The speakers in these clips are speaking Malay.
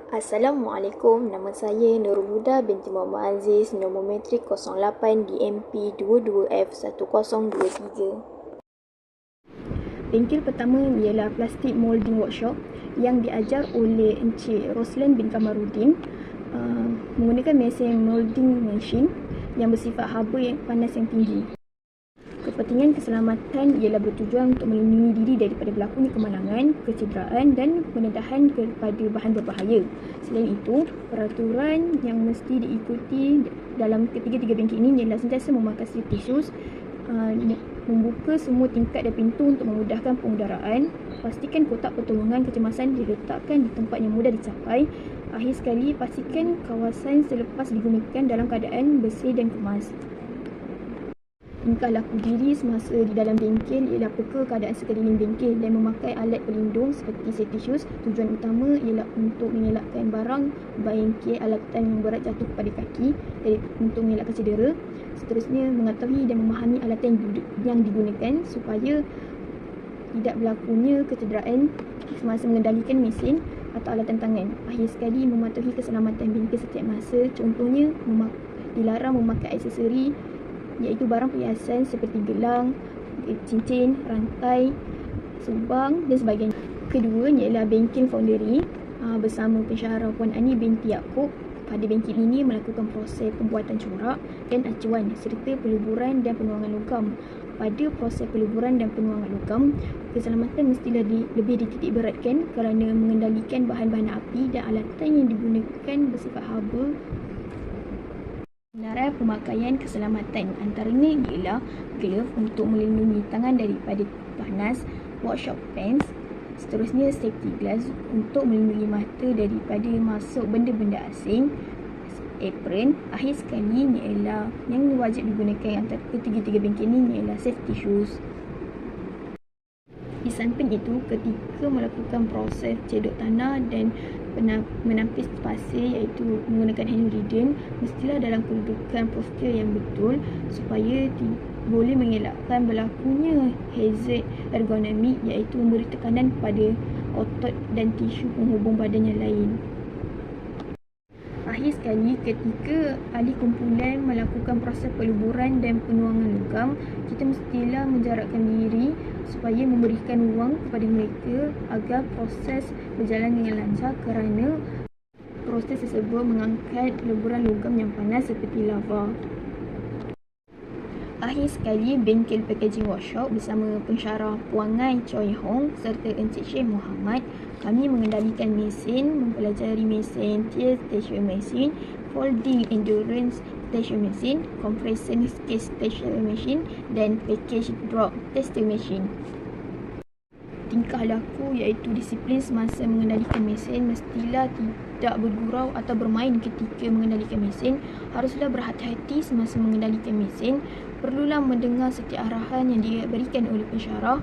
Assalamualaikum, nama saya Nurul Huda binti Muhammad Aziz, nombor matrik 08 DMP 22F1023. Bengkel pertama ialah plastik molding workshop yang diajar oleh Encik Roslan bin Kamarudin menggunakan mesin molding machine yang bersifat haba yang panas yang tinggi. Kepentingan keselamatan ialah bertujuan untuk melindungi diri daripada berlakunya kemalangan, kecederaan dan pendedahan kepada bahan berbahaya. Selain itu, peraturan yang mesti diikuti dalam ketiga-tiga bengkel ini ialah sentiasa memakai safety shoes, membuka semua tingkat dan pintu untuk memudahkan pengudaraan, pastikan kotak pertolongan kecemasan diletakkan di tempat yang mudah dicapai. Akhir sekali, pastikan kawasan selepas digunakan dalam keadaan bersih dan kemas. Tingkah laku diri semasa di dalam bengkel ialah peka keadaan sekeliling bengkel dan memakai alat pelindung seperti safety shoes. Tujuan utama ialah untuk mengelakkan barang bengkel alatan yang berat jatuh kepada kaki untuk mengelakkan cedera. Seterusnya, mengetahui dan memahami alatan yang digunakan supaya tidak berlakunya kecederaan semasa mengendalikan mesin atau alatan tangan. Akhir sekali, mematuhi keselamatan bengkel setiap masa. Contohnya, dilarang memakai aksesori iaitu barang perhiasan seperti gelang, cincin, rantai, subang dan sebagainya. Kedua ialah bengkel foundry bersama pensyarah Puan Ani binti Yaakob. Pada bengkel ini melakukan proses pembuatan corak dan acuan serta peluburan dan penuangan logam. Pada proses peluburan dan penuangan logam, keselamatan mestilah lebih dititik beratkan kerana mengendalikan bahan-bahan api dan alatan yang digunakan bersifat haba. Senarai pemakaian keselamatan antaranya ialah glove untuk melindungi tangan daripada panas, workshop pants, seterusnya safety glass untuk melindungi mata daripada masuk benda-benda asing, apron. Akhir sekali ialah yang wajib digunakan antara ketiga-tiga bengkel ini ialah safety shoes. Di samping itu, ketika melakukan proses cedok tanah dan menapis pasir iaitu menggunakan hand gradient, mestilah dalam kedudukan postur yang betul supaya boleh mengelakkan berlakunya hazard ergonomik iaitu memberi tekanan kepada otot dan tisu penghubung badan yang lain. Akhir sekali, ketika ahli kumpulan melakukan proses peluburan dan penuangan logam, kita mestilah menjarakkan diri supaya memberikan ruang kepada mereka agar proses berjalan dengan lancar kerana proses tersebut mengangkat leburan logam yang panas seperti lava. Akhir sekali, bengkel packaging workshop bersama pensyarah Puan Ngai Choi Hong serta Encik Syekh Muhammad, kami mengendalikan mesin, mempelajari mesin tear station machine, folding endurance station machine, compression case station machine dan package drop tester machine. Tingkah laku iaitu disiplin semasa mengendalikan mesin mestilah tidak bergurau atau bermain ketika mengendalikan mesin. Haruslah berhati-hati semasa mengendalikan mesin. Perlulah mendengar setiap arahan yang diberikan oleh pensyarah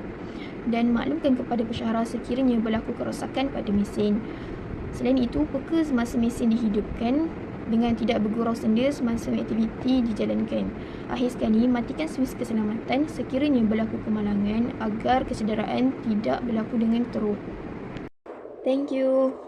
dan maklumkan kepada pensyarah sekiranya berlaku kerosakan pada mesin. Selain itu, peka semasa mesin dihidupkan dengan tidak bergurau senda semasa aktiviti dijalankan. Akhir sekali, matikan switch keselamatan sekiranya berlaku kemalangan agar kecederaan tidak berlaku dengan teruk. Thank you.